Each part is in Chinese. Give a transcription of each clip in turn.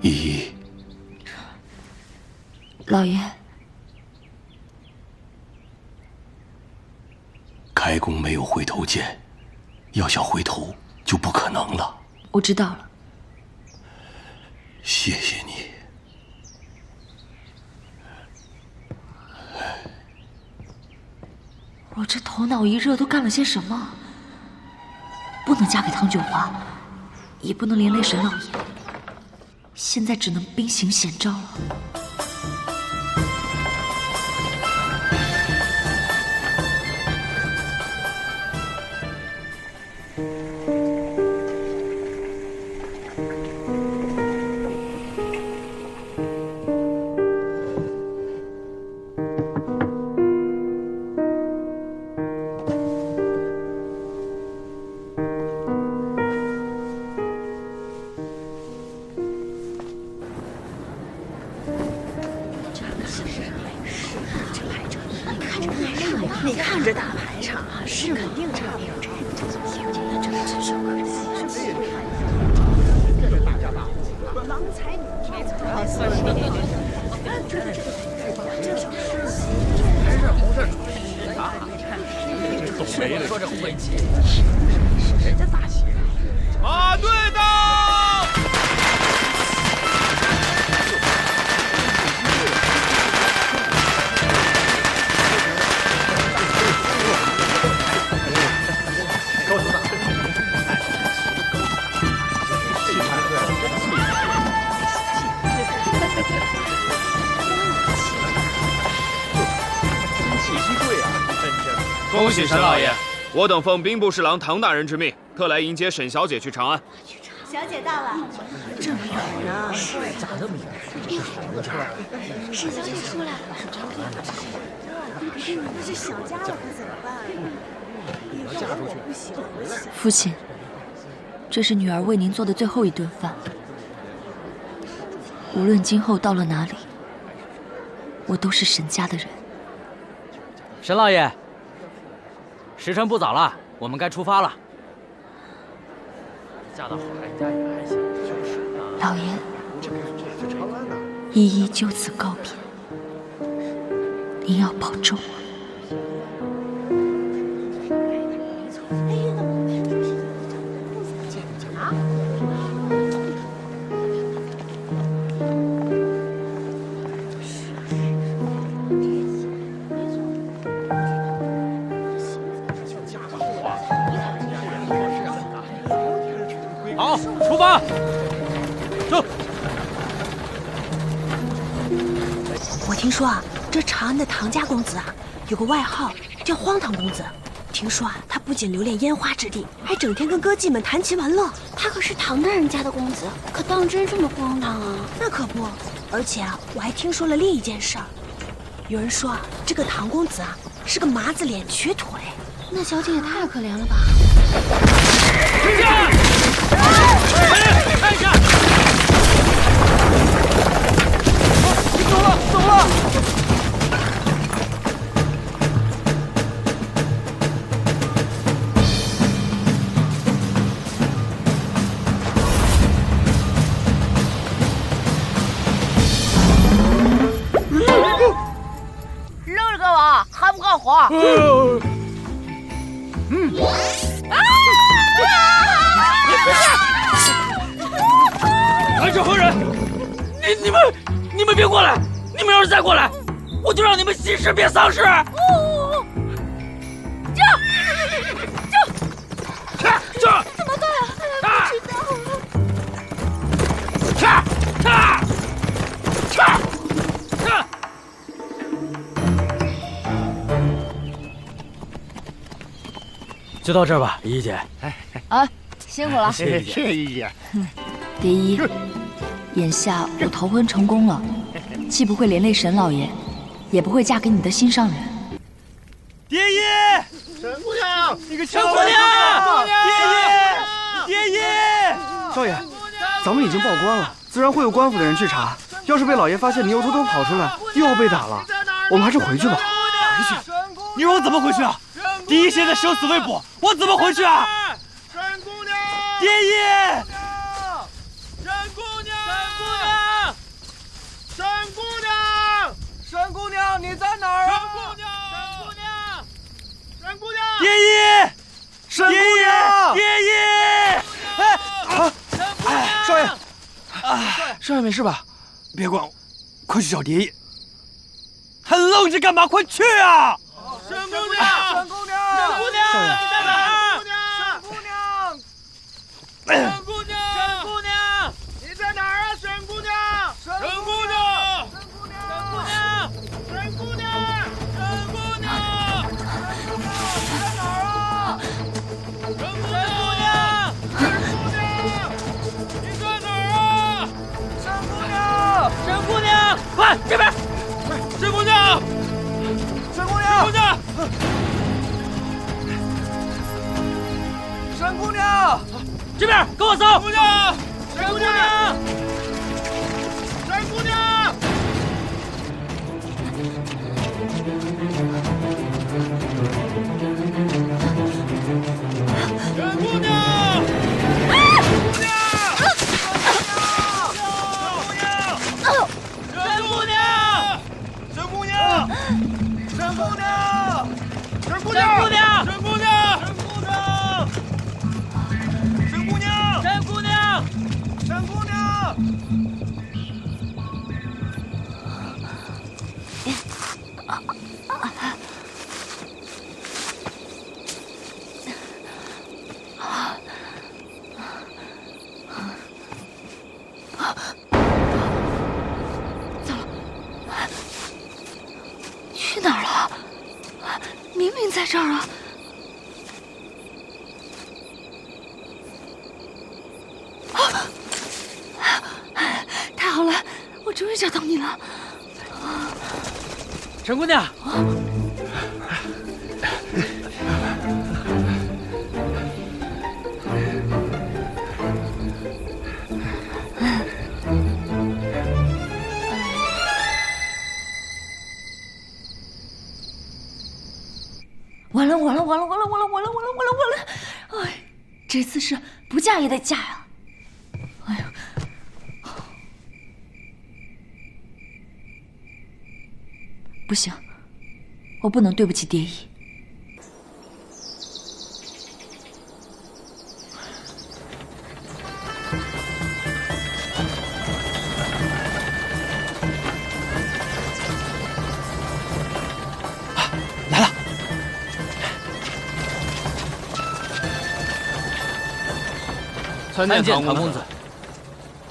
依依，老爷，开弓没有回头箭，要想回头就不可能了。我知道了。谢谢你。我这头脑一热都干了些什么？不能嫁给唐九华，也不能连累沈老爷，现在只能兵行险招了。你看这大排场啊，是肯定差不了这个。郎才女貌，还是红事啊！这总没说这晦气，人家大喜。马队到！恭喜沈老爷！我等奉兵部侍郎唐大人之命，特来迎接沈小姐去长安。小姐到了，这么远呢？是咋那么远？沈小姐出来了，那这小家了可怎么办？以后我不行。父亲，这是女儿为您做的最后一顿饭。无论今后到了哪里，我都是沈家的人。沈老爷，时辰不早了，我们该出发了。嫁到好人家也还行。老爷，依依就此告别，您要保重啊。好，出发！走。我听说啊，这长安的唐家公子啊，有个外号叫荒唐公子。听说啊，他不仅留恋烟花之地，还整天跟歌妓们谈情玩乐。他可是唐大人家的公子，可当真这么荒唐啊？那可不，而且啊，我还听说了另一件事儿。有人说啊，这个唐公子啊是个麻子脸瘸腿。那小姐也太可怜了吧！停下！看一下！走了，走了！扔了干嘛？还不干活？还是何人？你们别过来！你们要是再过来，我就让你们喜事变丧事！这怎么办啊？不知道就到这儿吧，依依姐。啊，辛苦了。谢谢依依姐。蝶衣，眼下我逃婚成功了，既不会连累沈老爷，也不会嫁给你的心上人。蝶衣，沈姑娘，你个沈姑娘，蝶衣，少爷，咱们已经报官了，自然会有官府的人去查。要是被老爷发现你又偷偷跑出来，又要被打了，我们还是回去吧。回去？你让我怎么回去啊？蝶衣现在生死未卜，我怎么回去啊？沈姑娘，蝶衣，沈姑娘，沈姑娘。少爷没事吧？别管我，快去找蝶衣。还愣着干嘛？快去啊！沈姑娘，沈姑娘，沈姑娘，你在哪儿？沈姑娘，沈姑娘，沈姑娘，你在哪儿啊？沈姑娘，沈姑娘，沈姑娘，沈姑娘，沈姑娘，你在哪儿啊？沈姑娘，沈姑娘，你在哪儿啊？沈姑娘，沈姑娘，快这边！沈姑娘，沈姑娘，姑娘，沈姑娘，这边跟我走！姑娘，沈姑娘，沈姑娘，沈姑娘，去哪儿了？明明在这儿啊！太好了，我终于找到你了。沈姑娘，完了！哎，这次是不嫁也得嫁呀！哎呀，不行，我不能对不起蝶衣。来了。参见唐公子。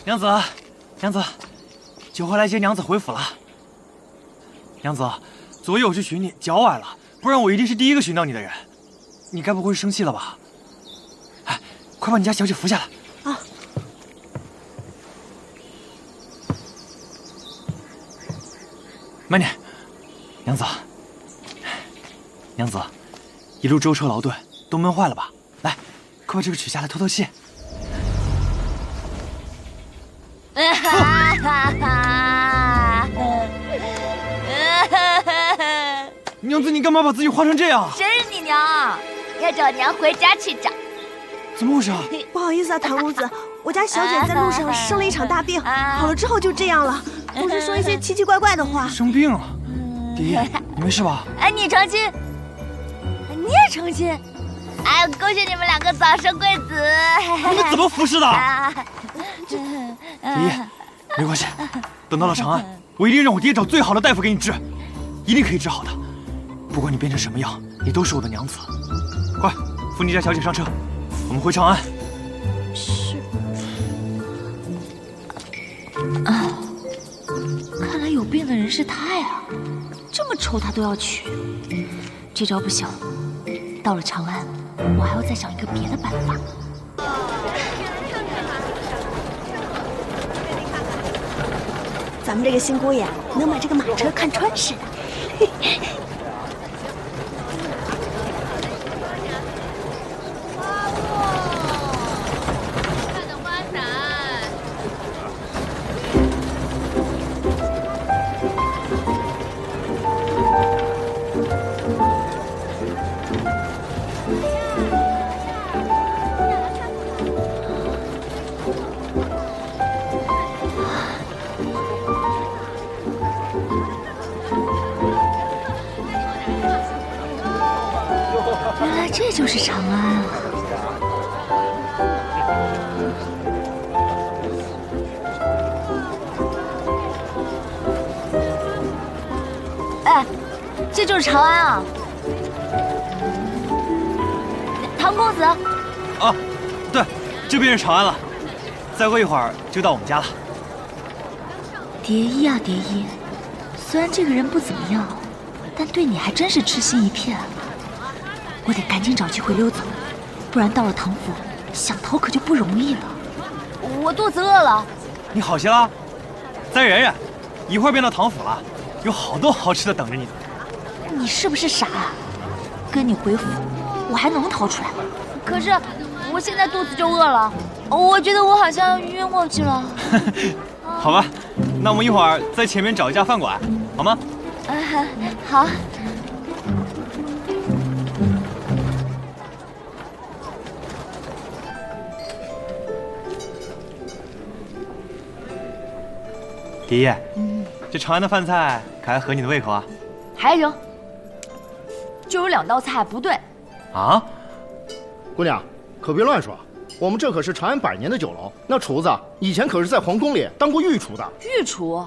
娘子，娘子，酒回来接娘子回府了。娘子，昨夜我去寻你，脚崴了，不然我一定是第一个寻到你的人。你该不会是生气了吧？哎，快把你家小姐扶下来。啊。慢点，娘子。娘子，一路舟车劳顿，都闷坏了吧？来，快把这个取下来透透气。娘子，你干嘛把自己画成这样？谁是你娘？要找娘回家去找。怎么回事啊？不好意思啊，唐公子，我家小姐在路上生了一场大病，好了之后就这样了，总是说一些奇奇怪怪的话。生病了？蝶衣，你没事吧？哎，你成亲，你也成亲，哎，恭喜你们两个早生贵子。你们怎么服侍的？蝶衣，没关系，等到了长安，我一定让我爹找最好的大夫给你治，一定可以治好的。不管你变成什么样，你都是我的娘子。快，扶你家小姐上车，我们回长安。是。啊，看来有病的人是他呀，这么丑他都要娶。这招不行，到了长安，我还要再想一个别的办法。咱们这个新姑爷能把这个马车看穿似的。原来这就是长安啊！这就是长安啊！唐公子。啊，对，这便是长安了。再过一会儿就到我们家了。蝶衣啊，蝶衣，虽然这个人不怎么样，但对你还真是痴心一片。我得赶紧找机会溜走，不然到了唐府，想逃可就不容易了。我肚子饿了。你好些了？再忍忍，一会儿便到唐府了，有好多好吃的等着你呢。你是不是傻啊？跟你回府，我还能逃出来？可是我现在肚子就饿了，我觉得我好像晕过去了。好吧，那我们一会儿在前面找一家饭馆，好吗？好。蝶衣，这长安的饭菜可还合你的胃口啊？还行，就有2道菜不对。啊？姑娘，可别乱说。我们这可是长安100年的酒楼，那厨子以前可是在皇宫里当过御厨的。御厨？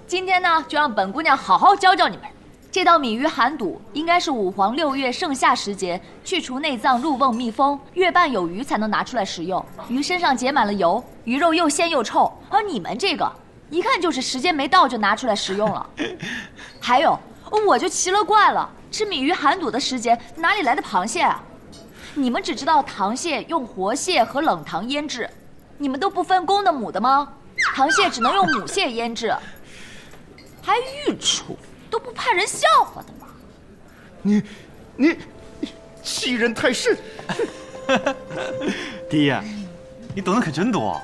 今天呢，就让本姑娘好好教教你们。这道米鱼寒肚应该是武皇6月盛夏时节，去除内脏，入瓮密封，月半有余才能拿出来食用。鱼身上结满了油，鱼肉又鲜又臭。而你们这个，一看就是时间没到就拿出来食用了。还有，我就奇了怪了，吃米鱼寒肚的时节哪里来的螃蟹啊？你们只知道螃蟹用活蟹和冷糖腌制，你们都不分公的母的吗？螃蟹只能用母蟹腌制，还御厨，都不怕人笑话的吗？你欺人太甚！蝶衣，你懂得可真多。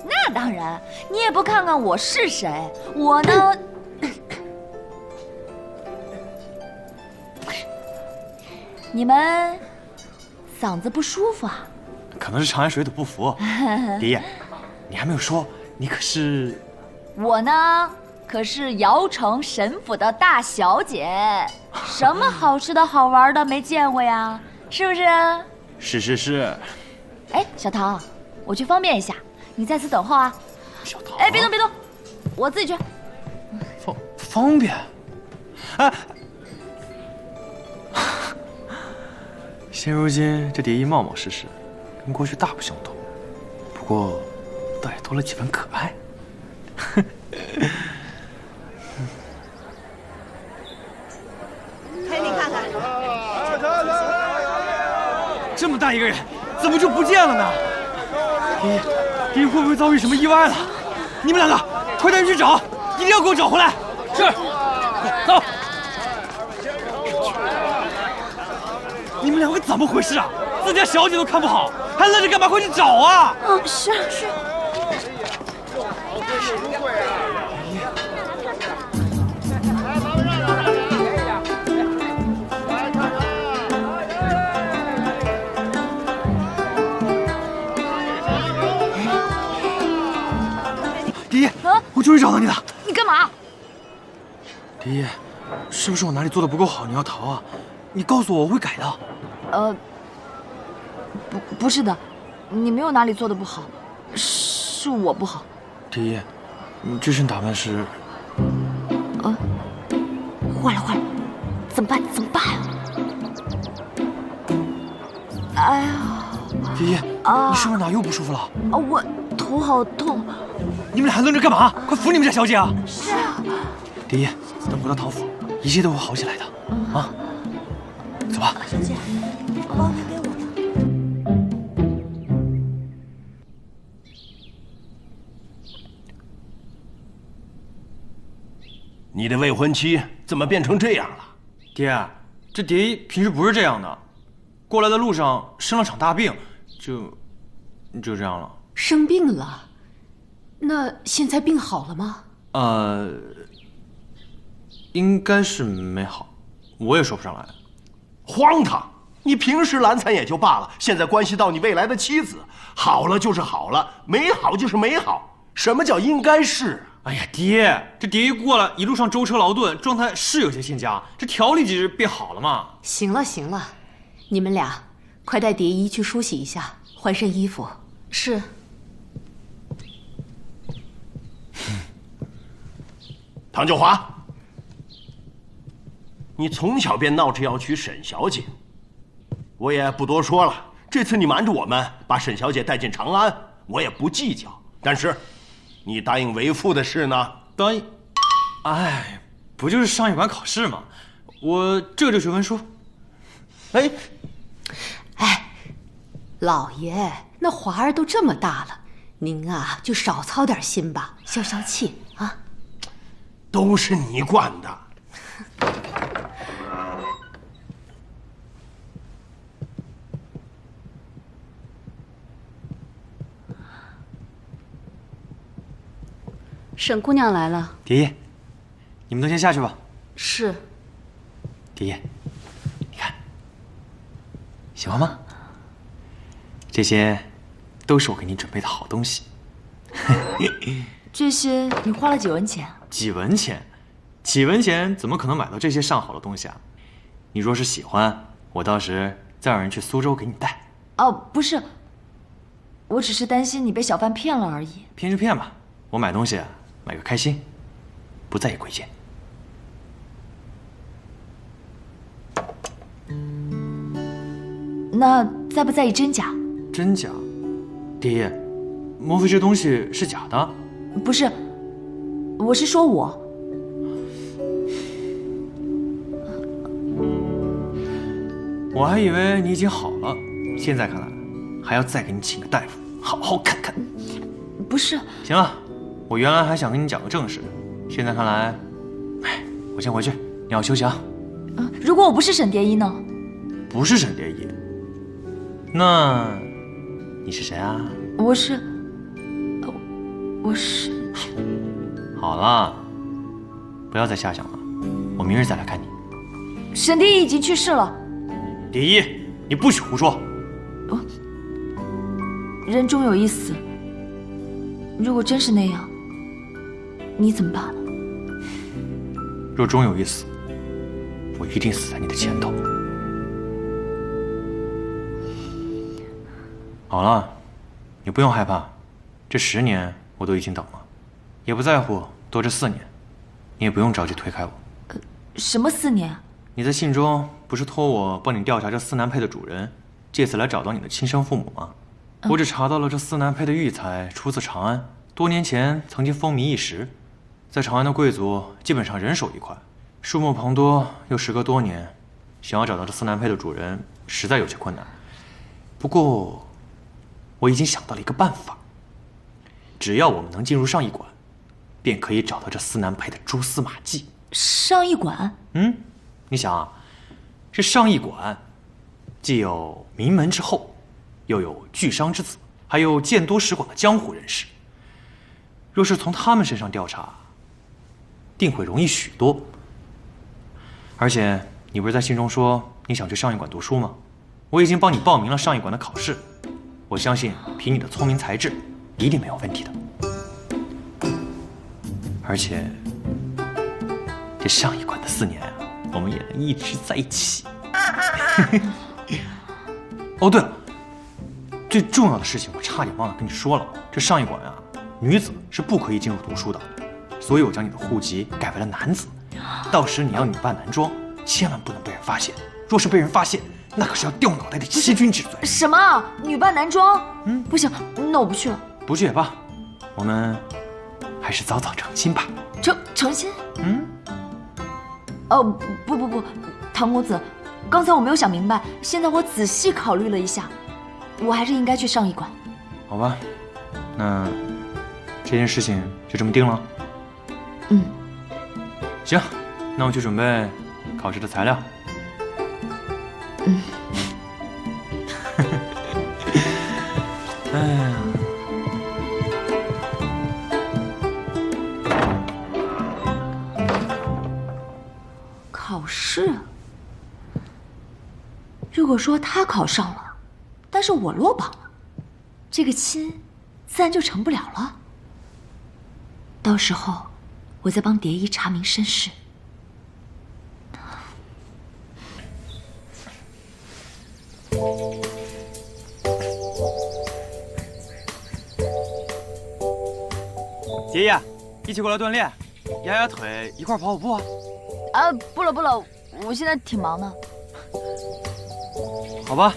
那当然，你也不看看我是谁？我呢，你们嗓子不舒服啊？可能是长安水土不服。蝶衣，你还没有说，你可是……我呢，可是瑶城神府的大小姐，什么好吃的好玩的没见过呀？是不是？是。哎，小唐，我去方便一下，你在此等候啊。小唐，哎，别动，我自己去。方便？哎，现如今这蝶衣冒冒失失，跟过去大不相同，不过倒也多了几分可爱。陪你看看，这么大一个人，怎么就不见了呢？蝶衣会不会遭遇什么意外了？你们2个快带人去找，一定要给我找回来！是，走。你们2个怎么回事啊？自家小姐都看不好，还愣着干嘛？快去找啊！是。蝶衣，我终于找到你了。你干嘛？蝶衣，是不是我哪里做的不够好，你要逃啊？你告诉我，我会改的。不是的，你没有哪里做的不好，是我不好。蝶衣，你这身打扮是……坏了，怎么办呀？哎呀！蝶衣，你是不是哪又不舒服了？我头好痛。你们俩还愣着干嘛？快扶你们家小姐啊！是啊。蝶衣，等回到唐府，一切都会好起来的。啊，走吧。小姐，包您给我的。你的未婚妻怎么变成这样了？爹，这蝶衣平时不是这样的，过来的路上生了场大病，就这样了。生病了？那现在病好了吗？应该是没好，我也说不上来。荒唐！你平时懒散也就罢了，现在关系到你未来的妻子，好了就是好了，没好就是没好。什么叫应该是？哎呀，爹，这蝶衣过来一路上舟车劳顿，状态是有些欠佳，这调理几日便好了嘛。行了，你们俩快带蝶衣去梳洗一下，换身衣服。是。唐九华，你从小便闹着要娶沈小姐，我也不多说了。这次你瞒着我们把沈小姐带进长安，我也不计较。但是，你答应为父的事呢？答应？哎，不就是上一馆考试吗？我这就去文书。哎，老爷，那华儿都这么大了，您啊就少操点心吧，消消气啊。都是你惯的。沈姑娘来了。蝶衣，你们都先下去吧。是。蝶衣，你看，喜欢吗？这些都是我给你准备的好东西。这些你花了几文钱？几文钱？几文钱怎么可能买到这些上好的东西啊？你若是喜欢，我到时再让人去苏州给你带。哦，不是，我只是担心你被小贩骗了而已。骗就骗吧，我买东西买个开心，不在意贵贱。那在不在意真假？真假？蝶衣，莫非这东西是假的？不是，我是说我。我还以为你已经好了，现在看来还要再给你请个大夫，好好看看。不是。行了，我原来还想跟你讲个正事，现在看来，我先回去，你要休息啊。如果我不是沈蝶衣呢？不是沈蝶衣，那你是谁啊？我是。好了，不要再瞎想了，我明日再来看你。沈蝶衣已经去世了。蝶衣，你不许胡说。人终有一死，如果真是那样，你怎么办？若终有一死，我一定死在你的前头。好了，你不用害怕，这10年我都已经等了，也不在乎多这4年，你也不用着急推开我。什么4年？你在信中不是托我帮你调查这4男配的主人，借此来找到你的亲生父母吗？我只查到了这4男配的育才出自长安，多年前曾经风靡一时，在长安的贵族基本上人手一块，数目庞多，又时隔多年，想要找到这4男配的主人实在有些困难。不过，我已经想到了一个办法，只要我们能进入上驿馆，便可以找到这4男配的蛛丝马迹。上驿馆？你想啊，这上驿馆既有名门之后，又有巨商之子，还有见多识广的江湖人士。若是从他们身上调查，定会容易许多。而且你不是在信中说你想去上驿馆读书吗？我已经帮你报名了上驿馆的考试，我相信凭你的聪明才智，一定没有问题的。而且这上驿馆的4年啊，我们也能一直在一起。哦，对了，最重要的事情我差点忘了跟你说了，这上驿馆啊，女子是不可以进入读书的，所以我将你的户籍改为了男子。到时你要女扮男装，千万不能被人发现，若是被人发现，那可是要掉脑袋的欺君之罪。什么？女扮男装？不行，那我不去了。不去也罢，我们还是早早成亲吧。成亲？哦，不，唐公子，刚才我没有想明白，现在我仔细考虑了一下，我还是应该去上驿馆。好吧，那这件事情就这么定了。行，那我去准备考试的材料。哎呀。考试？如果说他考上了，但是我落榜了，这个亲自然就成不了了。到时候我再帮蝶衣查明身世。蝶衣，一起过来锻炼，压压腿，一块跑跑步啊！不了，我现在挺忙的。好吧。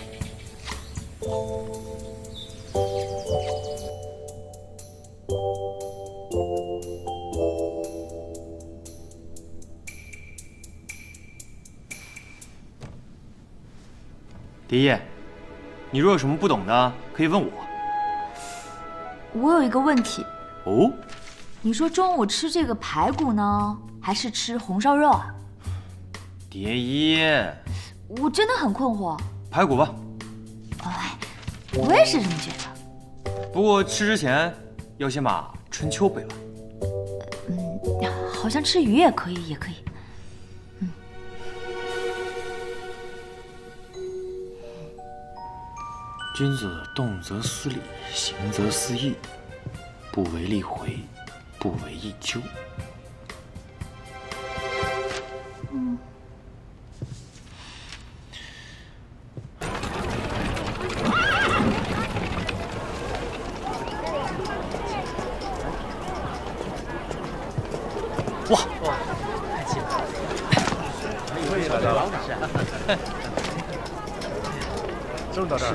蝶叶，你若有什么不懂的，可以问我。我有一个问题。哦？你说中午吃这个排骨呢，还是吃红烧肉啊？蝶叶，我真的很困惑。排骨吧。哎，我也是这么觉得。不过吃之前要先把春秋背完。好像吃鱼也可以，也可以。君子动则思礼，行则思义，不为利回，不为益咎。哇！太气了！可以了，正到这儿。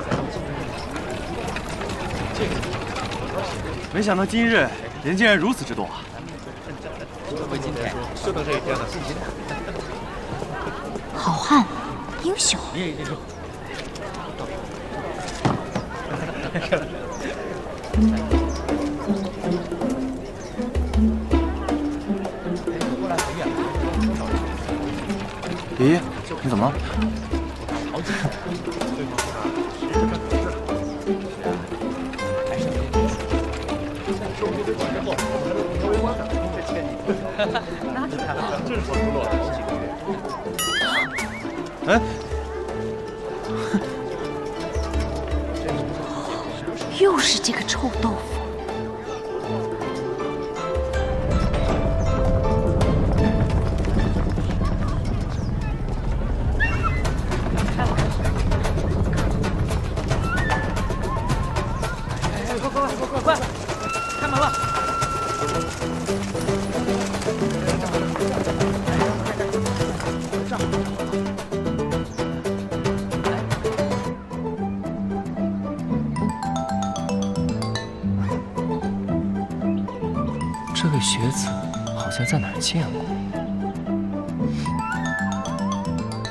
没想到今日人竟然如此之多啊！为今天，就等这一天了。好汉，英雄。爷爷，你怎么了？哎，又是这个臭豆腐。快，开门了！这位学子好像在哪儿见过，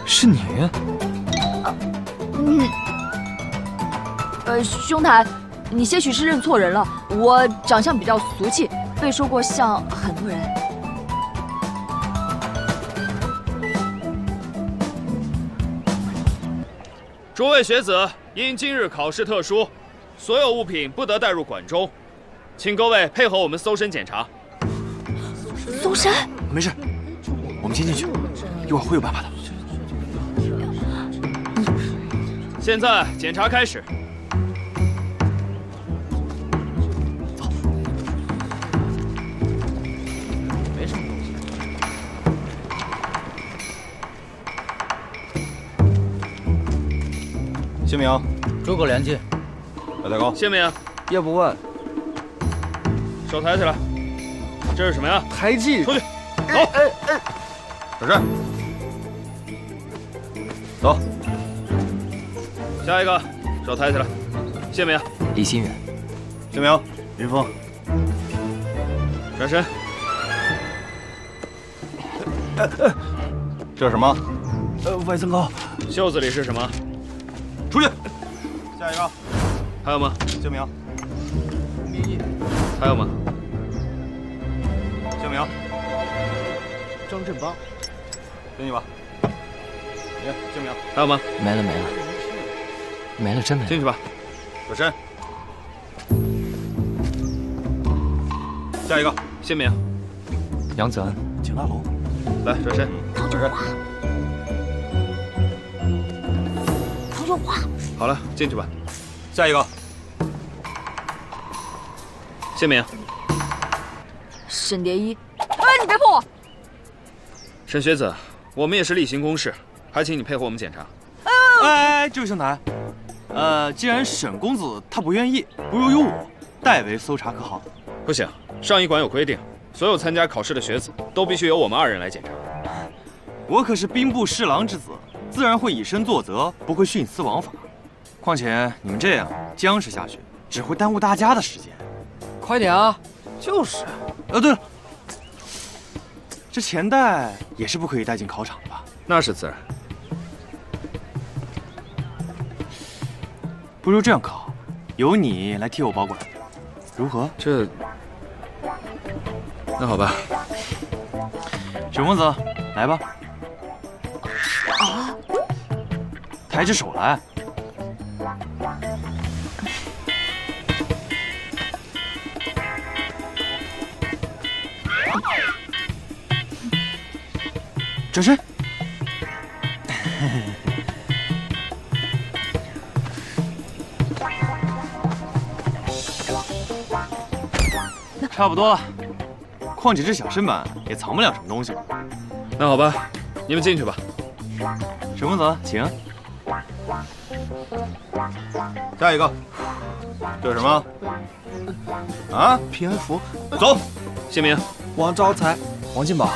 是你？兄台，你些许是认错人了。我长相比较俗气，被说过像很多人。诸位学子，因今日考试特殊，所有物品不得带入馆中，请各位配合我们搜身检查。搜身？没事，我们先进去，一会儿会有办法的。现在检查开始。走。没什么东西。姓名：诸葛亮进。白太高。姓名：叶不问。手抬起来。这是什么呀？胎记。出去。走。转身。走。下一个，手抬起来。姓名：李新远。姓名：云峰。转身。这是什么？外增高。袖子里是什么？出去。下一个。还有吗？姓名：李毅。还有吗？姓名：张振邦。给你吧。你姓名？还有吗？没了，没了，真没了。进去吧。转身。下一个。姓名：杨子安。景大龙。来，转身。唐九华。唐九华。好了，进去吧。下一个。姓名：沈蝶衣。哎，你别碰我！沈学子，我们也是例行公事，还请你配合我们检查。哎，这位兄台，既然沈公子他不愿意，不如由我代为搜查可好？不行，上医馆有规定，所有参加考试的学子都必须由我们2人来检查。我可是兵部侍郎之子，自然会以身作则，不会徇私枉法。况且你们这样僵持下去，只会耽误大家的时间。快点啊！就是。对了，这钱袋也是不可以带进考场的吧？那是自然。不如这样考，由你来替我保管，如何？那好吧。小公子，来吧。抬起手来。转身。差不多了，况且这小身板也藏不了什么东西。那好吧，你们进去吧。沈公子，请。下一个，这是什么？啊，平安符。走。姓名：王招财、王金宝。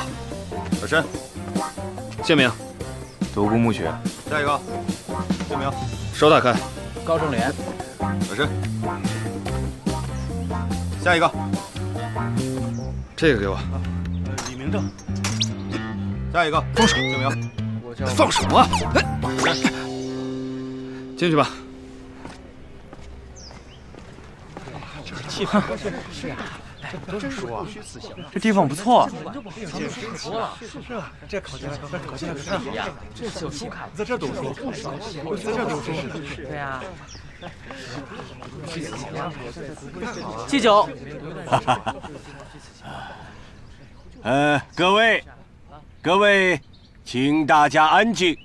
转身。姓名：独孤暮雪。下一个，姓名：手打开。高正莲。转身。下一个，这个给我。李明正。下一个，放手。姓名：放手啊！进去吧。气氛是呀，真说啊，这地方不错。是啊，这考进来看好呀，这有书看，在这读书，在这读书，对呀。祭酒。各位，请大家安静。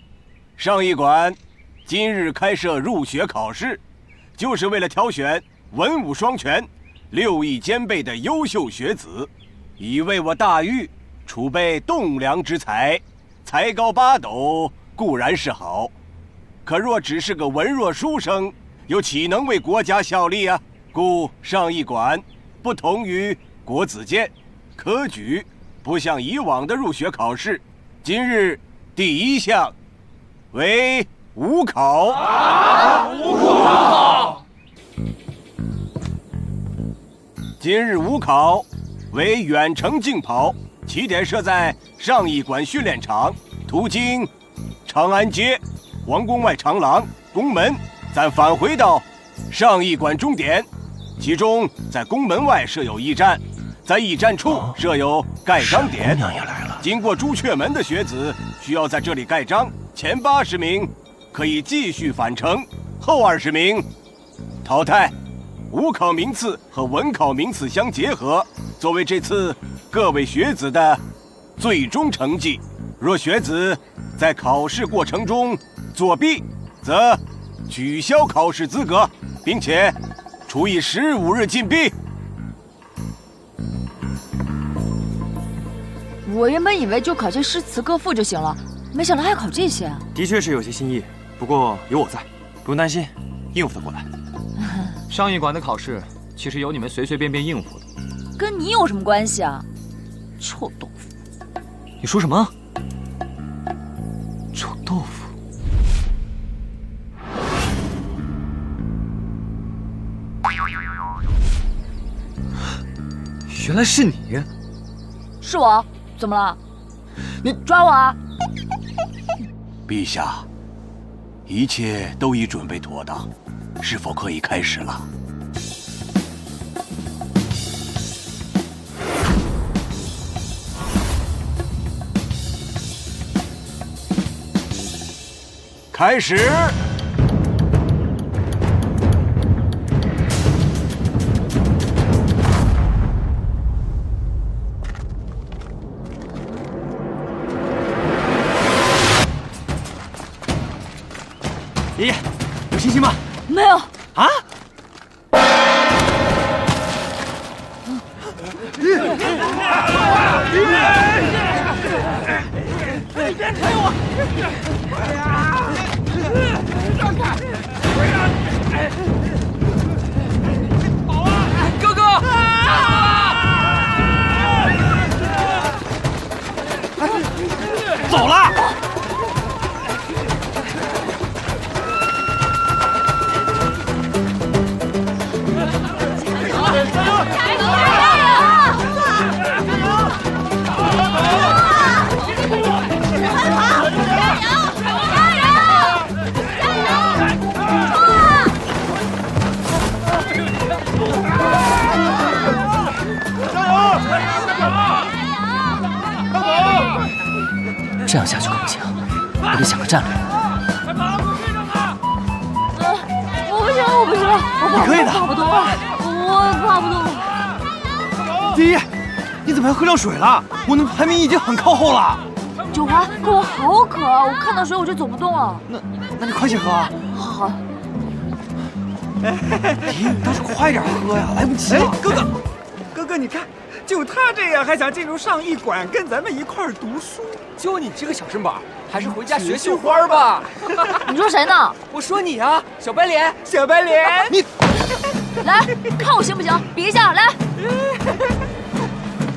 上一馆今日开设入学考试，就是为了挑选文武双全、六艺兼备的优秀学子，以为我大禹储备栋梁之才。才高八斗固然是好，可若只是个文弱书生，又岂能为国家效力啊？故上一馆不同于国子监、科举，不像以往的入学考试，今日第一项为武考。武考。今日武考为远程竞跑，起点设在上一馆训练场，途经长安街、皇宫外长廊、宫门，再返回到上一馆终点。其中在宫门外设有驿站，在驿站处设有盖章点。经过朱雀门的学子需要在这里盖章，前80名可以继续返程，后20名淘汰。武考名次和文考名次相结合，作为这次各位学子的最终成绩。若学子在考试过程中作弊，则取消考试资格，并且处以15日禁闭。我原本以为就考些诗词歌赋就行了，没想到还考这些。的确是有些新意，不过有我在，不用担心，应付得过来。上一馆的考试其实由你们随随便便应付的，跟你有什么关系啊？臭豆腐！你说什么？臭豆腐？原来是你！是我？怎么了？你抓我啊！陛下，一切都已准备妥当，是否可以开始了？开始！爷爷，有信心吗？没有。啊？你别推我！让开！跑啊，哥哥！走了。我得想个战略。我不行，我不行，我可以的，跑不动了，我跑不动了。第一，你怎么还喝掉水了？我们排名已经很靠后了。九华，可我好渴啊！我看到水我就走不动了。那你快些喝啊！好。第一，你倒是快点喝呀，来不及了。哥哥，你看，就他这样还想进入上艺馆跟咱们一块儿读书？就你这个小身板，还是回家学绣花吧。你说谁呢？我说你啊，小白脸，小白脸。你来看我行不行？比一下，来。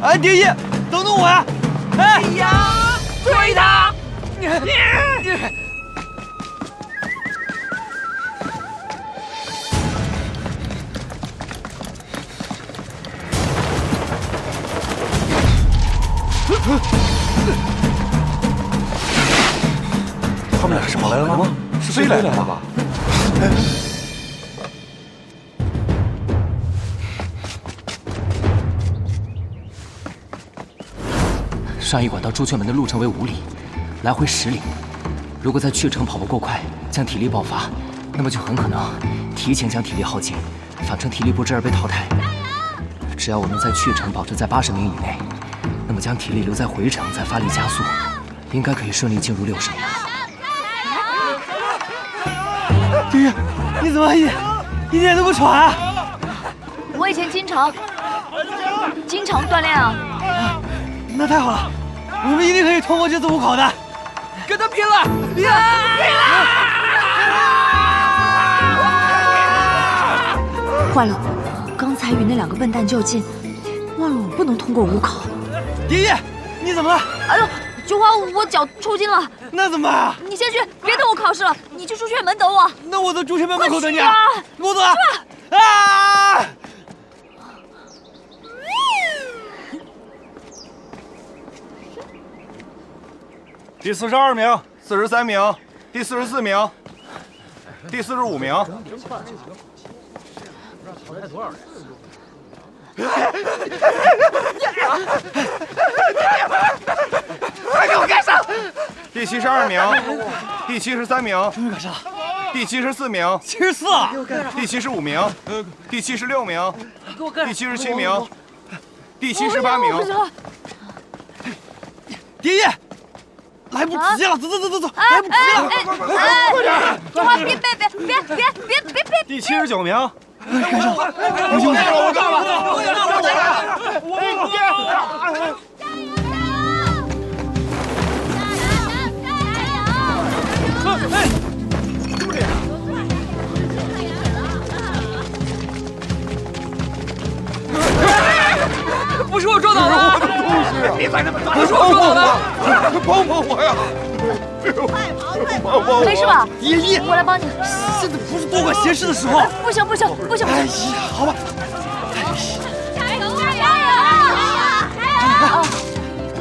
哎，第一，等等我呀！哎呀，追他！他们俩是跑来了吗？是飞来了吧？上艺馆到朱雀门的路程为5里，来回10里。如果在去程跑不够快，将体力爆发，那么就很可能提前将体力耗尽，反成体力不支而被淘汰。只要我们在去程保持在80名以内，那么将体力留在回程，再发力加速，应该可以顺利进入60名。第一，你怎么一点都不喘啊？我以前经常锻炼啊。那太好了，我们一定可以通过这次五考的。跟他拼了！拼了！坏了，刚才与那2个笨蛋较劲，忘了我不能通过5考。爷爷，你怎么了？哎呦，九华，我脚抽筋了。那怎么办啊？你先去，别等我考试了，你去朱雀门等我。那我在朱雀门门口等你啊！我走啊！啊！第42名、43名、第44名、第45名。快给我盖上！第72名、第73名，终于赶上了。第74名、74，第75名、第76名、第77名、第78名。爷爷。来不及了，走，来不及了，快点！九华，别！第79名，赶上了，我兄弟，我干了！不是我撞倒的，别再这么抓！不是我撞倒的，帮我呀！没事吧？爷爷，我来帮你。现在不是多管闲事的时候。不行！哎呀，好吧。加油！啊，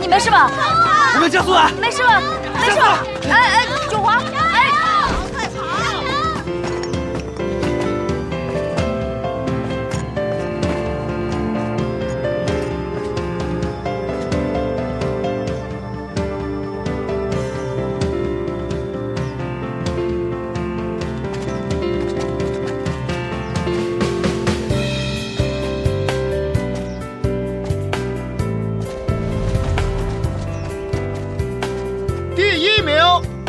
你没事吧？我们加速啊！没事吧？哎，九华，哎。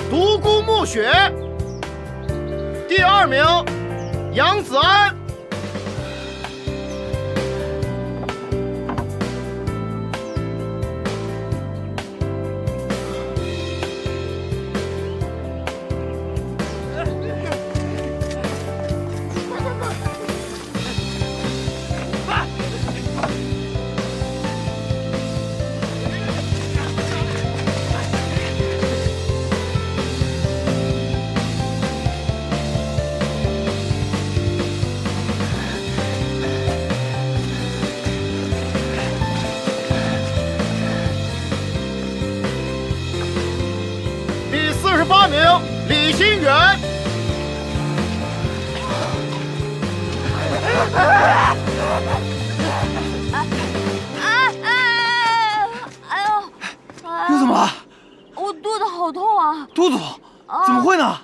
独孤暮雪，第2名杨子安。48名李新远。又怎么了？我肚子好痛啊！吗？都总，怎么会呢？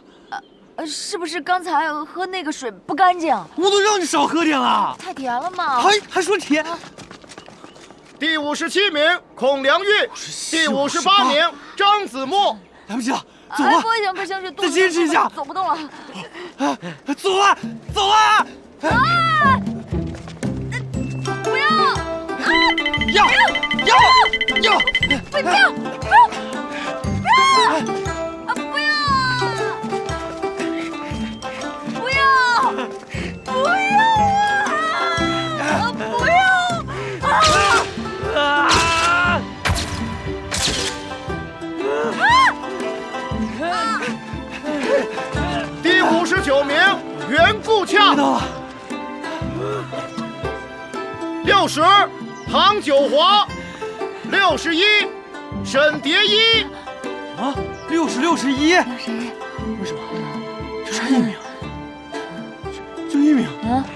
是不是刚才喝那个水不干净？我都让你少喝点了。太甜了嘛！还说甜。第57名孔良玉，第58名张子墨。来不及了，走了。不行不行，这再坚持一下，走不动了。走了，走了。不要！要！不要！第59名袁顾洽，60唐九华，61沈蝶衣。啊，61。为什么？就差1名，就1名。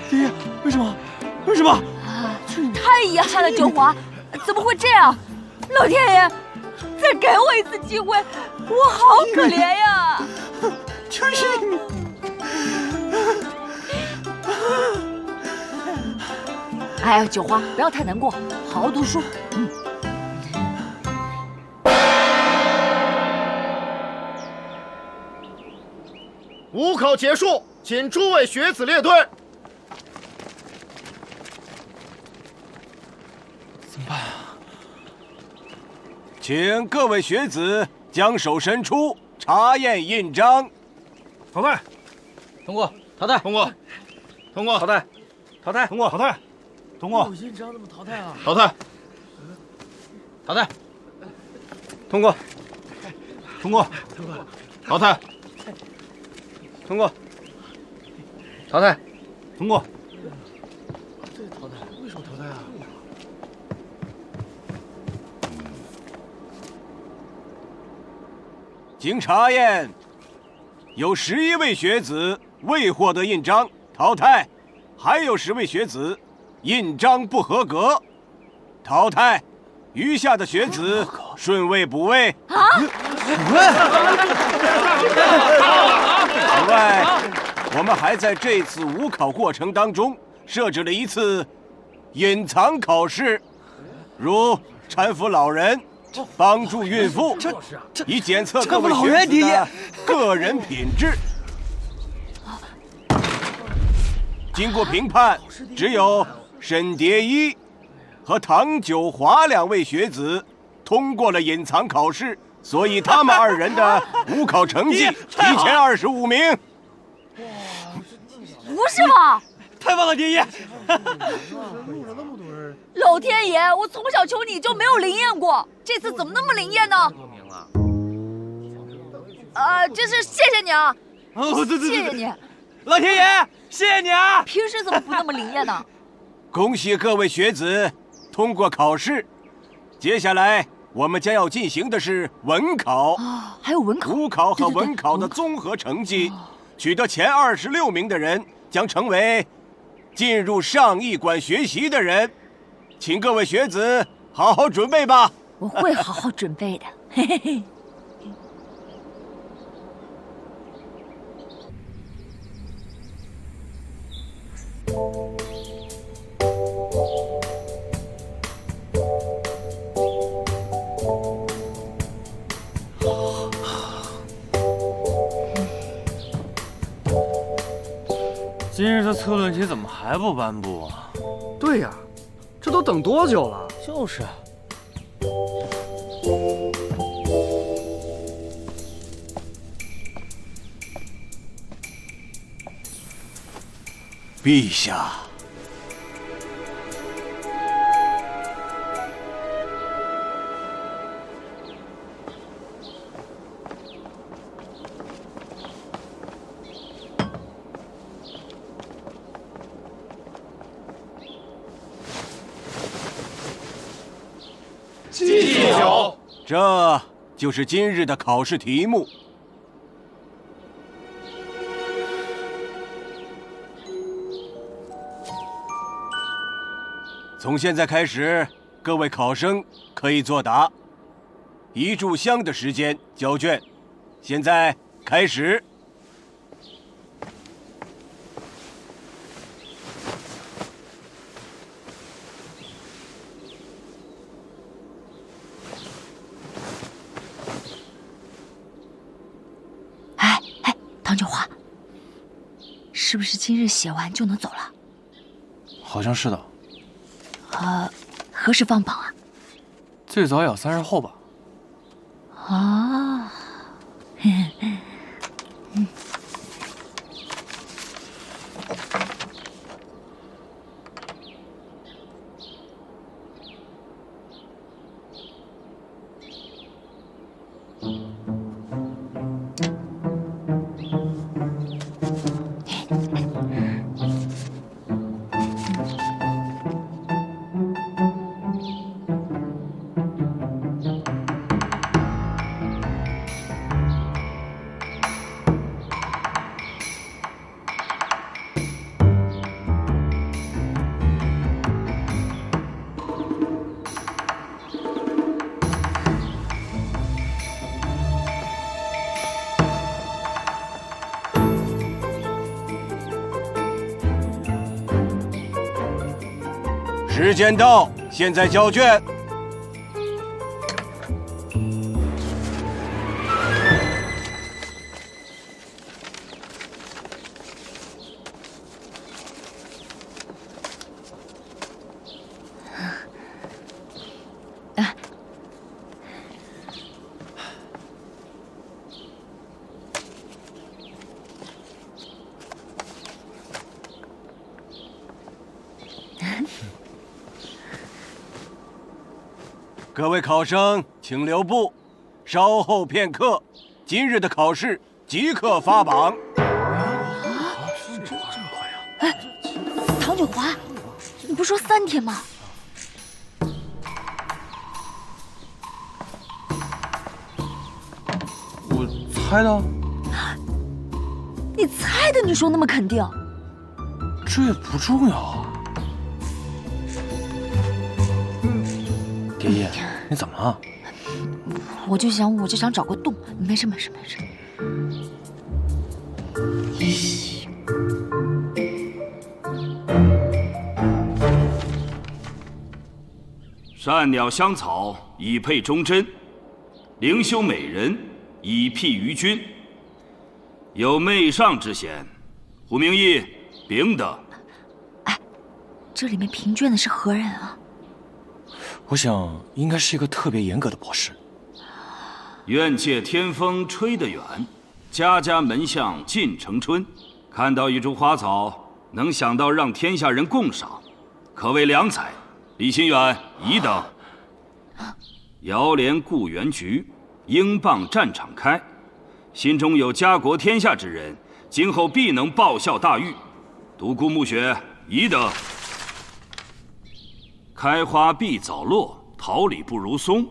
蝶衣，为什么？为什么？太遗憾了，九华，怎么会这样？老天爷，再给我一次机会，我好可怜呀！就是你。哎呀，九华，不要太难过，好好读书。5考结束，请诸位学子列队。怎么办啊？请各位学子将手伸出，查验印章。淘汰，通过，淘汰，通过，通过，淘汰，淘汰，通过，淘汰，通过。印章怎么淘汰啊？淘汰，淘汰，通过，通过，淘汰，通过，淘汰，通过。这淘汰，为什么淘汰啊？经查验，有11位学子未获得印章，淘汰；还有10位学子印章不合格，淘汰。余下的学子顺位补位。此外，我们还在这次5考过程当中设置了一次隐藏考试，如搀扶老人、帮助孕妇，以检测各位学子的个人品质。经过评判，只有沈蝶衣和唐九华2位学子通过了隐藏考试，所以他们2人的5考成绩提前25名。不是吧？太棒了，蝶衣！老天爷，我从小求你就没有灵验过，这次怎么那么灵验呢？真是谢谢你啊！谢谢你，老天爷，谢谢你啊！平时怎么不那么灵验呢？恭喜各位学子通过考试，接下来我们将要进行的是文考。还有文考，5考和文考的综合成绩，取得前26名的人将成为进入上艺馆学习的人。请各位学子好好准备吧。我会好好准备的，嘿嘿嘿。今日的测论题怎么还不颁布啊？对呀，这都等多久了？就是。陛下，祭酒，这就是今日的考试题目。从现在开始，各位考生可以作答。1炷香的时间交卷，现在开始。唐九华，是不是今日写完就能走了？好像是的。何时放榜啊？最早也要3日后吧。啊，时间到，现在交卷。各位考生，请留步，稍后片刻，今日的考试即刻发榜。唐九华，你不说3天吗？我猜的。你猜的？你说那么肯定？这也不重要啊。蝶衣，你怎么了？我就想找个洞，没事。善鸟香草以配忠贞，灵修美人以辟于君。有媚上之嫌，胡明义禀的。这里面评卷的是何人啊？我想应该是一个特别严格的博士。愿借天风吹得远，家家门巷尽成春。看到一株花草，能想到让天下人共赏，可谓良才。李心远乙等。遥怜故园菊，英傍战场开。心中有家国天下之人，今后必能报效大狱。独孤暮雪乙等。开花必早落，桃李不如松。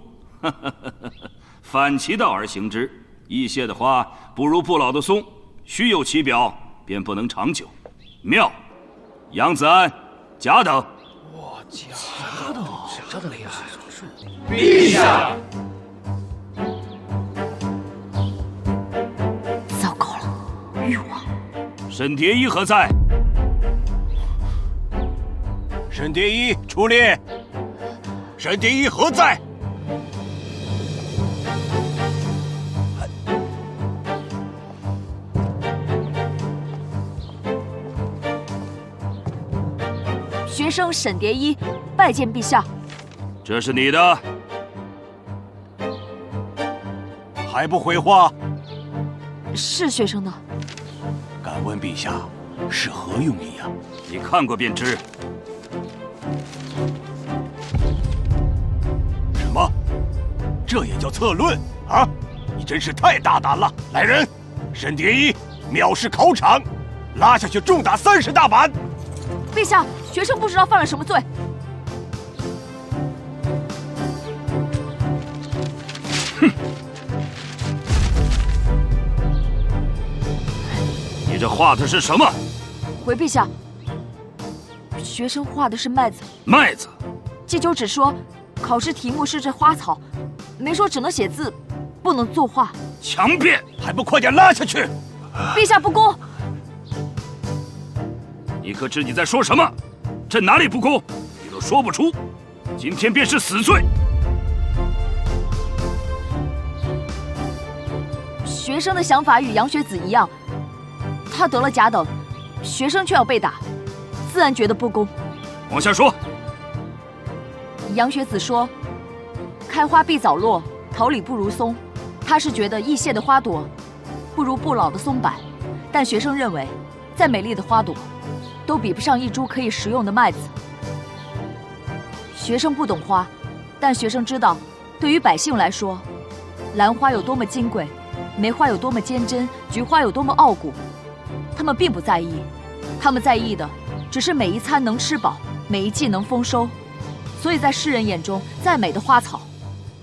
反其道而行之，易谢的花不如不老的松，虚有其表，便不能长久。妙，杨子安、甲等。哇，甲等，这么厉害！陛下。糟糕了，誉王。沈蝶衣何在？沈蝶衣出列。沈蝶衣何在？学生沈蝶衣拜见陛下。这是你的？还不回话？是学生的。敢问陛下是何用意呀？你看过便知。什么？这也叫策论啊？你真是太大胆了！来人，沈蝶衣藐视考场，拉下去重打30大板。陛下，学生不知道犯了什么罪。哼！你这画的是什么？回陛下，学生画的是麦子。麦子。祭酒只说考试题目是这花草，没说只能写字，不能作画。强辩，还不快点拉下去！陛下不公！你可知你在说什么？朕哪里不公？你都说不出，今天便是死罪。学生的想法与杨学子一样，他得了甲等，学生却要被打，自然觉得不公。往下说。杨学子说：“开花必早落，桃李不如松。”他是觉得易谢的花朵不如不老的松柏，但学生认为，再美丽的花朵都比不上一株可以食用的麦子。学生不懂花，但学生知道，对于百姓来说，兰花有多么金贵，梅花有多么坚贞，菊花有多么傲骨，他们并不在意，他们在意的只是每一餐能吃饱，每一季能丰收。所以在世人眼中，再美的花草，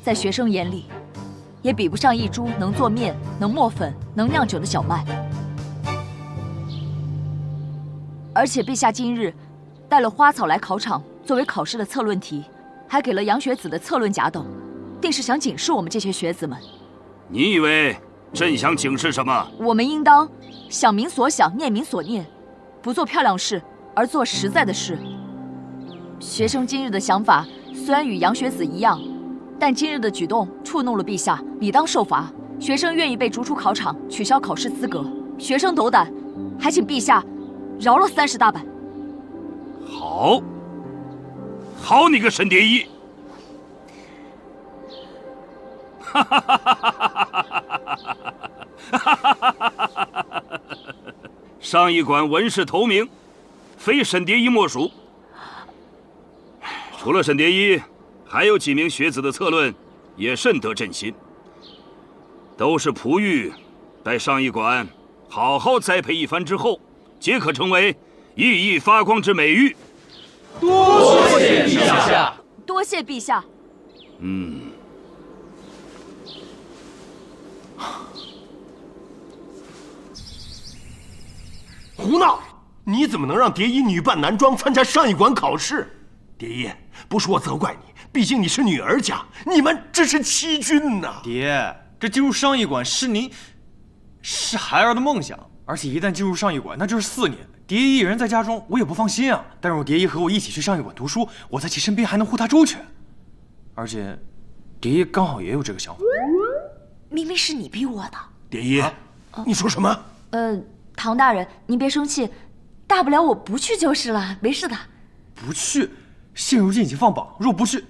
在学生眼里，也比不上一株能做面、能磨粉、能酿酒的小麦。而且陛下今日带了花草来考场，作为考试的策论题，还给了杨学子的策论甲等，定是想警示我们这些学子们。你以为朕想警示什么？我们应当想民所想，念民所念，不做漂亮事，而做实在的事。学生今日的想法虽然与杨学子一样，但今日的举动触怒了陛下，理当受罚。学生愿意被逐出考场，取消考试资格。学生斗胆，还请陛下饶了30大板。好，好你个沈蝶衣！哈哈哈哈哈哈！上一馆文士头名，非沈蝶衣莫属。除了沈蝶衣，还有几名学子的策论也甚得朕心，都是璞玉，待上一馆好好栽培一番之后，皆可成为熠熠发光之美玉。多谢陛下！多谢陛下！胡闹！你怎么能让蝶衣女扮男装参加上一馆考试？蝶衣，不是我责怪你，毕竟你是女儿家，你们这是欺君呐！爹，这进入上一馆是孩儿的梦想，而且一旦进入上一馆，那就是4年。蝶衣一人在家中，我也不放心啊。但若蝶衣和我一起去上一馆读书，我在其身边还能护她周全。而且，蝶衣刚好也有这个想法。明明是你逼我的。蝶衣，你说什么？唐大人，您别生气，大不了我不去就是了，没事的。不去？现如今已经放榜，若不去，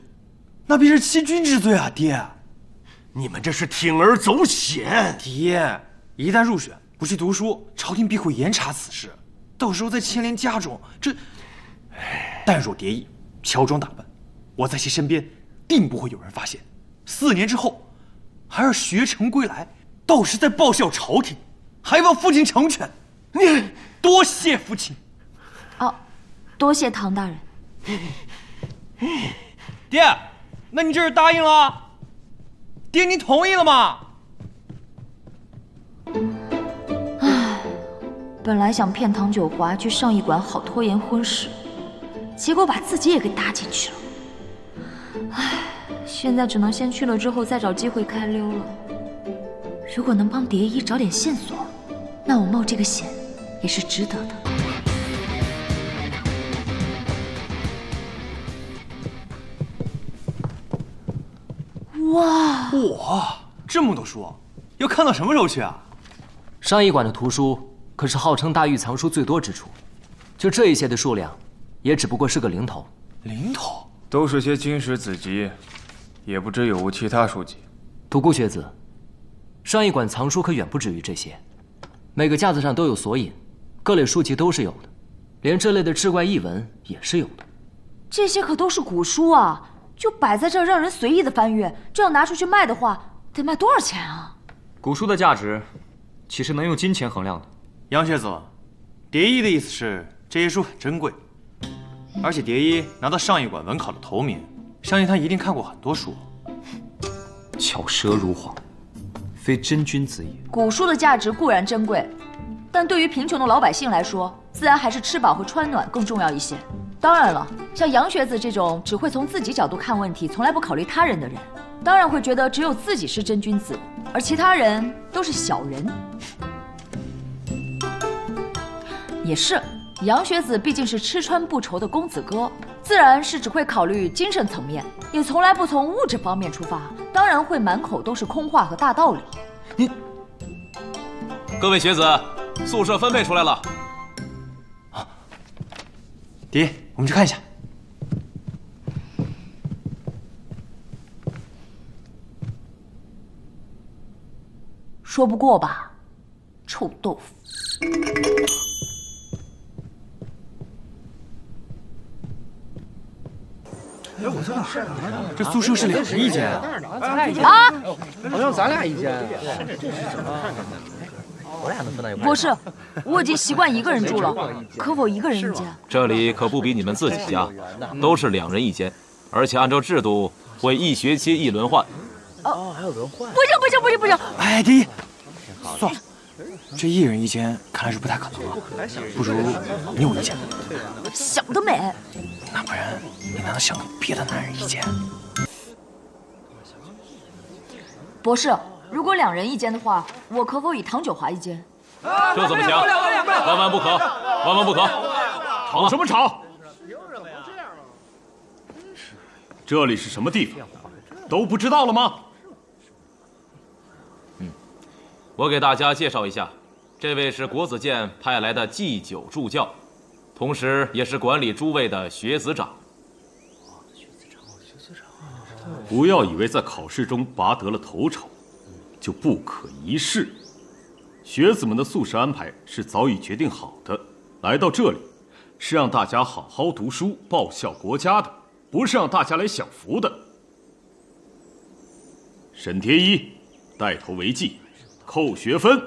那便是欺君之罪啊！爹，你们这是铤而走险！爹，一旦入选不去读书，朝廷必会严查此事，到时候再牵连家中，这……但若蝶衣乔装打扮，我在其身边，定不会有人发现。4年之后，孩儿学成归来，到时再报效朝廷，还望父亲成全。你多谢父亲。多谢唐大人。爹，那你这是答应了？爹，你同意了吗？本来想骗唐九华去上一馆好拖延婚事，结果把自己也给搭进去了。现在只能先去了之后再找机会开溜了。如果能帮蝶衣找点线索，那我冒这个险也是值得的。哇，这么多书，要看到什么时候去啊？上一馆的图书可是号称大狱藏书最多之处，就这一些的数量，也只不过是个零头。零头都是些经史子集，也不知有无其他书籍。独孤学子，上一馆藏书可远不止于这些，每个架子上都有索引，各类书籍都是有的，连这类的志怪异闻也是有的。这些可都是古书啊！就摆在这儿让人随意的翻阅，这样拿出去卖的话，得卖多少钱啊？古书的价值，岂是能用金钱衡量的？杨学子，蝶衣的意思是这些书很珍贵，而且蝶衣拿到上一馆文考的头名，相信他一定看过很多书。巧舌如簧，非真君子也。古书的价值固然珍贵，但对于贫穷的老百姓来说，自然还是吃饱和穿暖更重要一些。当然了，像杨学子这种只会从自己角度看问题，从来不考虑他人的人，当然会觉得只有自己是真君子，而其他人都是小人。也是，杨学子毕竟是吃穿不愁的公子哥，自然是只会考虑精神层面，也从来不从物质方面出发，当然会满口都是空话和大道理。你，各位学子，宿舍分配出来了。第一，我们去看一下。说不过吧，臭豆腐。这宿舍是2人一间啊！好像咱俩一间。我俩能分到一块？博士，我已经习惯一个人住了，可否一个人一间？这里可不比你们自己家，都是2人一间，而且按照制度会1学期1轮换。哦，还有轮换？不行！哎，第一，算了，这1人一间看来是不太可能了，不如你我一间。想得美！那不然你难道想跟别的男人一间？博士，如果2人一间的话，我可否与唐九华一间？这怎么行？万万不可！万万不可！吵什么吵？这里是什么地方？都不知道了吗？我给大家介绍一下，这位是国子监派来的祭酒助教，同时也是管理诸位的学子长。不要以为在考试中拔得了头筹，就不可一世。学子们的宿舍安排是早已决定好的，来到这里是让大家好好读书、报效国家的，不是让大家来享福的。沈铁一带头违纪，扣学分。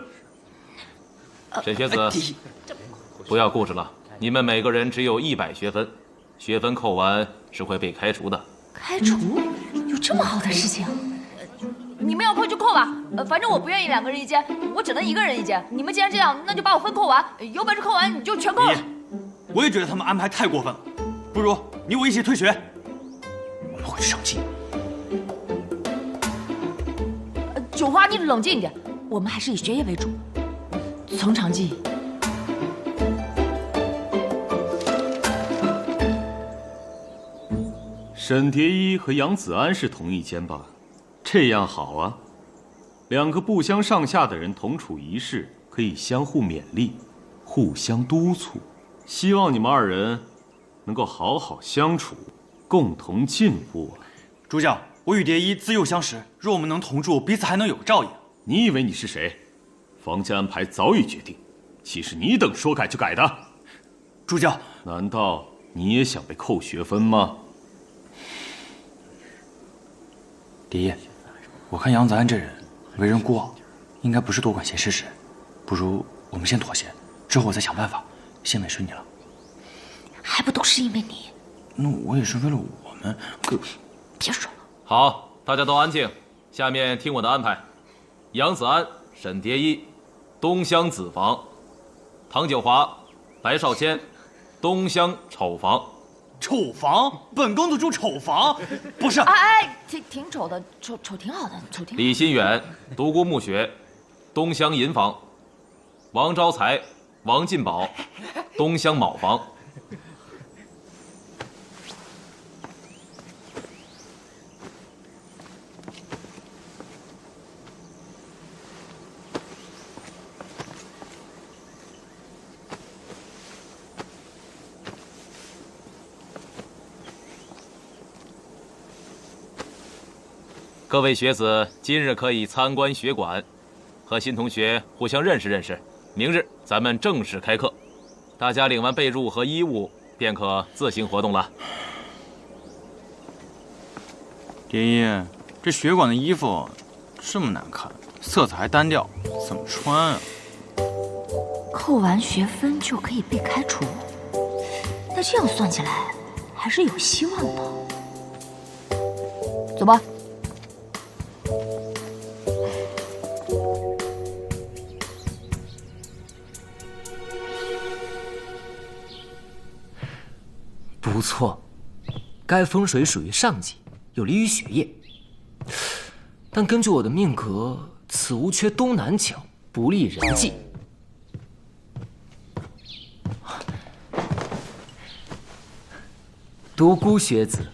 沈学子，不要固执了，你们每个人只有100学分，学分扣完是会被开除的。开除？有这么好的事情？你们要扣就扣吧，反正我不愿意2个人一间，我只能1个人一间。你们既然这样，那就把我分扣完，有本事扣完你就全扣了。我也觉得他们安排太过分了，不如你我一起退学，我们回去上进。九花，你冷静一点，我们还是以学业为主。从长计议。沈蝶衣和杨子安是同一间吧？这样好啊，2个不相上下的人同处一室，可以相互勉励，互相督促。希望你们2人能够好好相处，共同进步啊！主教，我与蝶衣自幼相识，若我们能同住，彼此还能有个照应。你以为你是谁？房间安排早已决定，岂是你等说改就改的？主教，难道你也想被扣学分吗？蝶衣，我看杨子安这人为人孤傲，应该不是多管闲事时，不如我们先妥协，之后我再想办法。先委屈你了，还不都是因为你？那我也是为了我们。别说了。好，大家都安静，下面听我的安排。杨子安、沈蝶衣，东厢子房；唐九华、白少谦，东厢丑房。丑房？本公子住丑房？不是。哎，挺丑的，丑挺好的，丑挺好的。李新远、独孤暮雪，东厢银房；王招财、王进宝，东厢卯房。各位学子今日可以参观学馆，和新同学互相认识认识。明日咱们正式开课，大家领完被褥和衣物，便可自行活动了。蝶衣，这学馆的衣服这么难看，色彩还单调，怎么穿啊？扣完学分就可以被开除，那这样算起来还是有希望的。走吧。不错，该风水属于上级，有利于学业。但根据我的命格，此屋缺东南角，不利人际。独孤学子，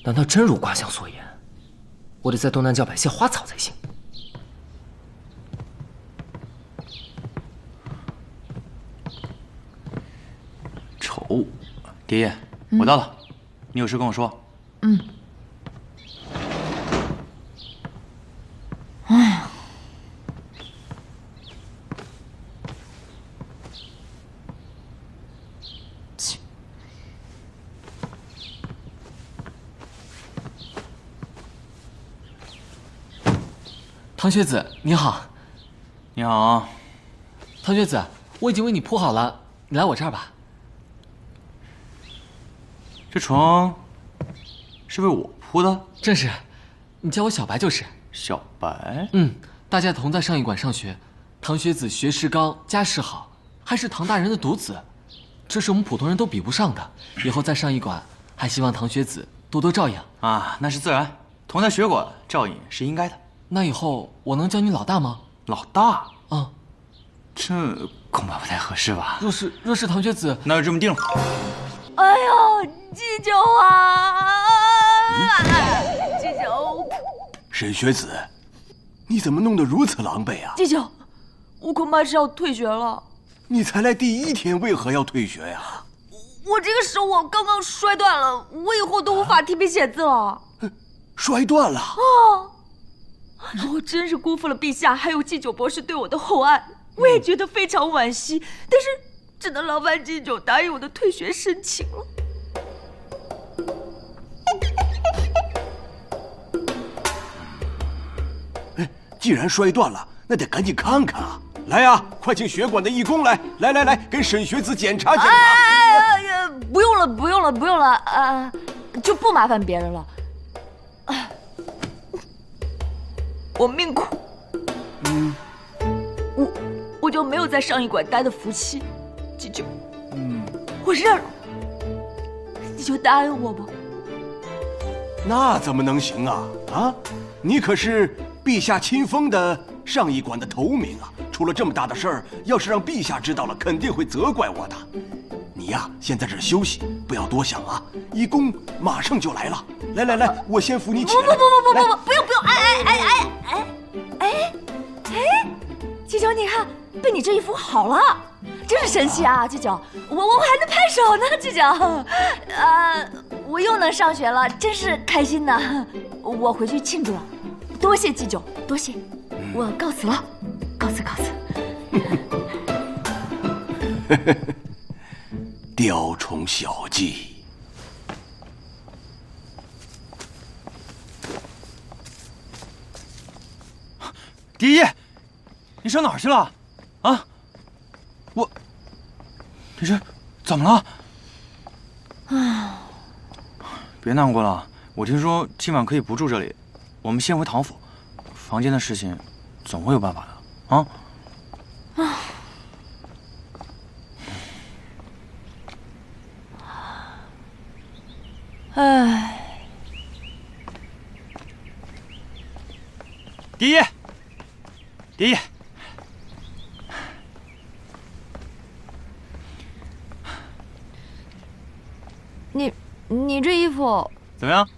难道真如卦象所言？我得在东南角摆些花草才行。丑，蝶叶，我到了，你有事跟我说。嗯。哎呀，唐学子，你好。你好。唐学子，我已经为你铺好了，你来我这儿吧。这床是为我铺的？正是，你叫我小白就是。小白？嗯，大家同在上一馆上学，唐学子学识高，家世好，还是唐大人的独子，这是我们普通人都比不上的。以后在上一馆，还希望唐学子多多照应啊。那是自然，同在学馆照应是应该的。那以后我能叫你老大吗？老大？嗯，这恐怕不太合适吧。若是唐学子，那就这么定了。哎呦，季九啊！季九，沈学子，你怎么弄得如此狼狈啊？季九，我恐怕是要退学了。你才来第1天，为何要退学呀？我这个手我刚刚摔断了，我以后都无法提笔写字了。摔断了？我真是辜负了陛下还有季九博士对我的厚爱，我也觉得非常惋惜，但是只能劳烦季九答应我的退学申请了。既然摔断了，那得赶紧看看啊！来呀，快请学馆的义工来，来，给沈学子检查检查。不用了，就不麻烦别人了。我命苦，我就没有在上一馆待的福气。季九，我认了，你就答应我吧。那怎么能行啊？啊，你可是陛下亲封的上一馆的头名啊！出了这么大的事儿，要是让陛下知道了，肯定会责怪我的。你呀，先在这儿休息，不要多想啊。义工马上就来了。来，我先扶你起来。不用！季九，你看，被你这一扶好了，真是神奇啊！季九，我还能拍手呢，季九。我又能上学了，真是开心呢。我回去庆祝了，多谢季九，多谢。我告辞了，告辞。雕虫小技。蝶衣，你上哪儿去了？啊？你这怎么了？别难过了，我听说今晚可以不住这里，我们先回唐府，房间的事情总会有办法的啊。唉，蝶衣，你这衣服怎么样？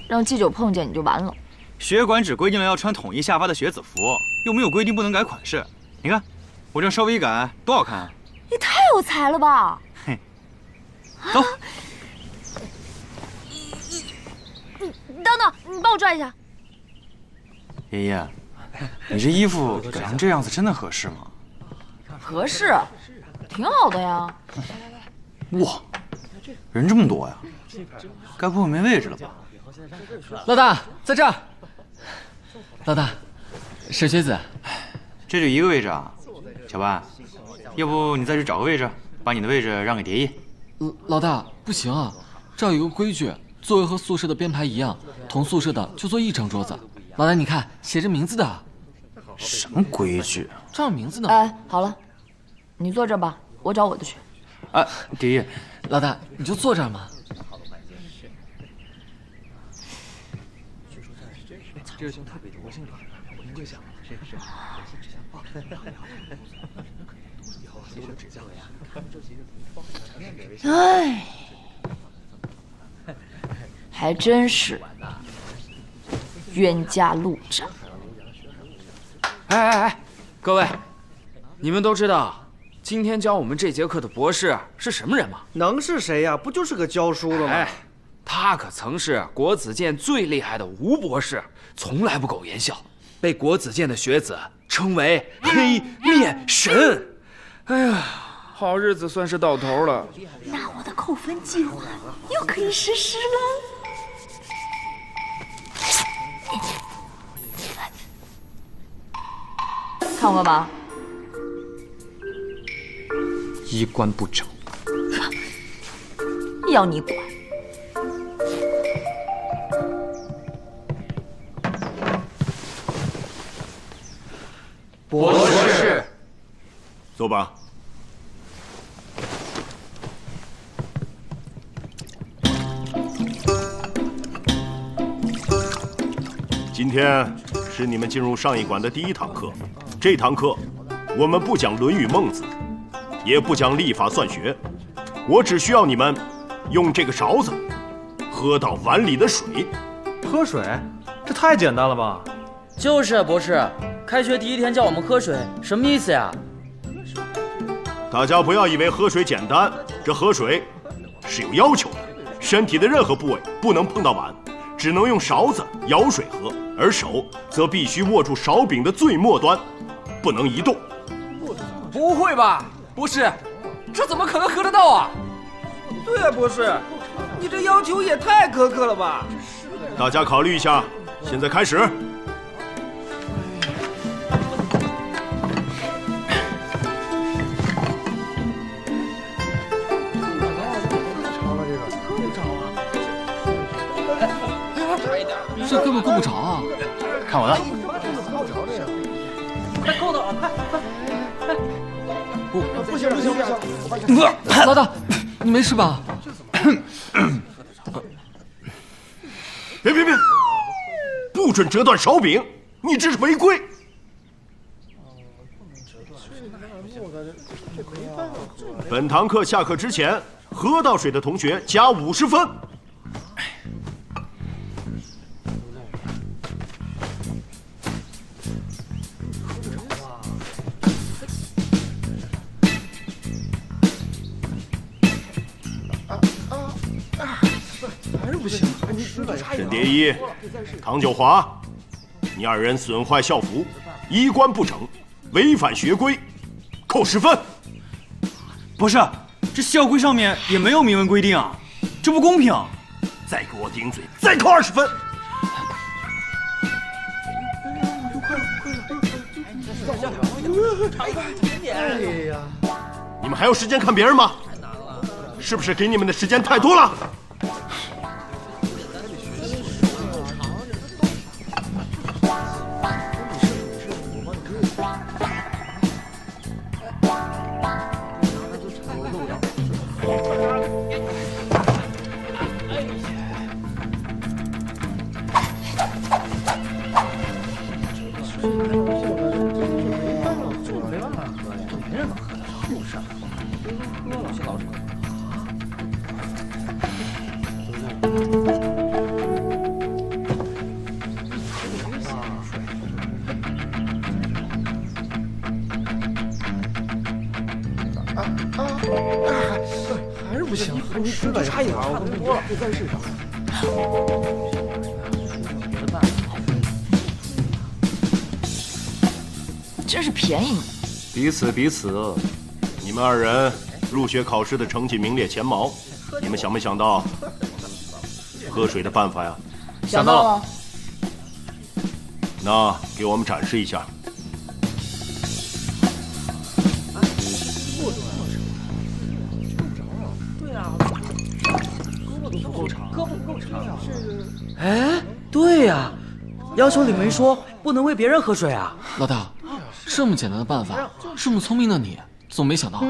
让季九碰见你就完了。学馆只规定了要穿统一下发的学子服，又没有规定不能改款式。你看，我这稍微一改，多好看啊！你太有才了吧！嘿，走。等等，你帮我拽一下。爷爷，你这衣服改成这样子真的合适吗？合适，挺好的呀。哇，人这么多呀，该不会没位置了吧？老大，在这儿。老大，沈学子，这就一个位置啊。小白，要不你再去找个位置，把你的位置让给蝶衣。老大，不行啊，这儿有个规矩，座位和宿舍的编排一样，同宿舍的就坐一张桌子。老大，你看，写着名字的。什么规矩？这儿有名字呢。哎，好了，你坐这吧，我找我的去。蝶衣，老大，你就坐这儿嘛。这个熊特别多，我应该想，是。哎，还真是冤家路窄。哎，各位，你们都知道今天教我们这节课的博士是什么人吗？能是谁呀？不就是个教书的吗？哎，他可曾是国子监最厉害的吴博士，从来不苟言笑，被国子监的学子称为黑面神。哎呀，好日子算是到头了。那我的扣分计划又可以实施了。看我干嘛？衣冠不整，要你管？博士，坐吧。今天是你们进入上一馆的第一堂课。这堂课，我们不讲《论语》《孟子》，也不讲历法算学。我只需要你们用这个勺子喝到碗里的水。喝水？这太简单了吧？就是啊，博士，开学第一天叫我们喝水，什么意思呀？大家不要以为喝水简单，这喝水是有要求的，身体的任何部位不能碰到碗，只能用勺子舀水喝，而手则必须握住勺柄的最末端，不能移动。不会吧，博士，这怎么可能喝得到啊？对啊，博士，你这要求也太苛刻了吧？大家考虑一下，现在开始。这根本够不着啊！看我的，快扣到了，快！不行！老大，你没事吧？别！不准折断勺柄，你这是违规。本堂课下课之前喝到水的同学加50分。沈蝶衣、唐九华，你二人损坏校服，衣冠不整，违反学规，扣10分。不是，这校规上面也没有明文规定啊，这不公平。再给我顶嘴，再扣20分。你们还有时间看别人吗？是不是给你们的时间太多了？还是不行，你就差一点，我跟你说了，再试试。真是便宜你。彼此。你们二人入学考试的成绩名列前茅，你们想没想到喝水的办法呀？想到了。那给我们展示一下。哎，对呀，要求里没说不能喂别人喝水啊。老大，这么简单的办法，这么聪明的你总没想到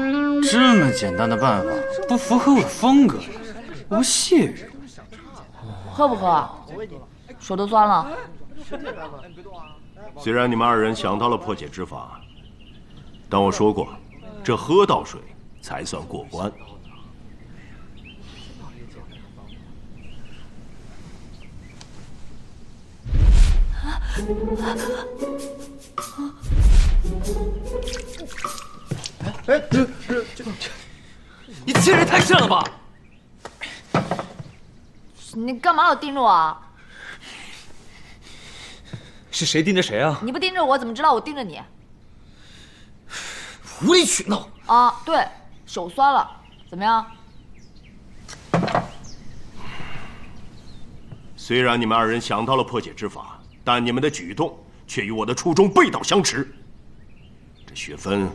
这么简单的办法不符合我的风格呀，我不屑于。喝不喝？手都酸了。虽然你们二人想到了破解之法，但我说过，这喝到水才算过关。你欺人太甚了吧！你干嘛要盯着我啊？是谁盯着谁啊？你不盯着我，怎么知道我盯着你？无理取闹啊！对，手酸了，怎么样？虽然你们二人想到了破解之法，但你们的举动却与我的初衷背道相驰。这学分，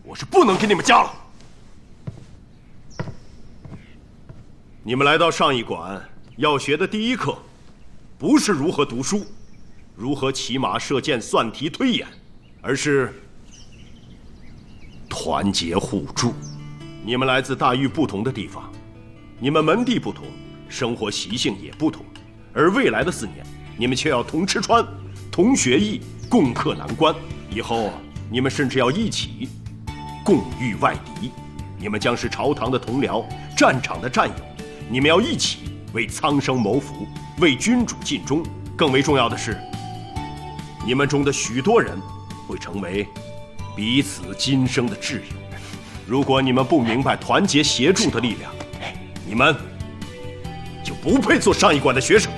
我是不能给你们加了。你们来到上一馆，要学的第一课，不是如何读书，如何骑马射箭、算题推演，而是团结互助。你们来自大域不同的地方，你们门第不同，生活习性也不同，而未来的4年，你们却要同吃穿、同学艺、共克难关。以后，你们甚至要一起共御外敌。你们将是朝堂的同僚，战场的战友。你们要一起为苍生谋福，为君主尽忠。更为重要的是，你们中的许多人会成为彼此今生的挚友。如果你们不明白团结协助的力量，你们就不配做上一馆的学生。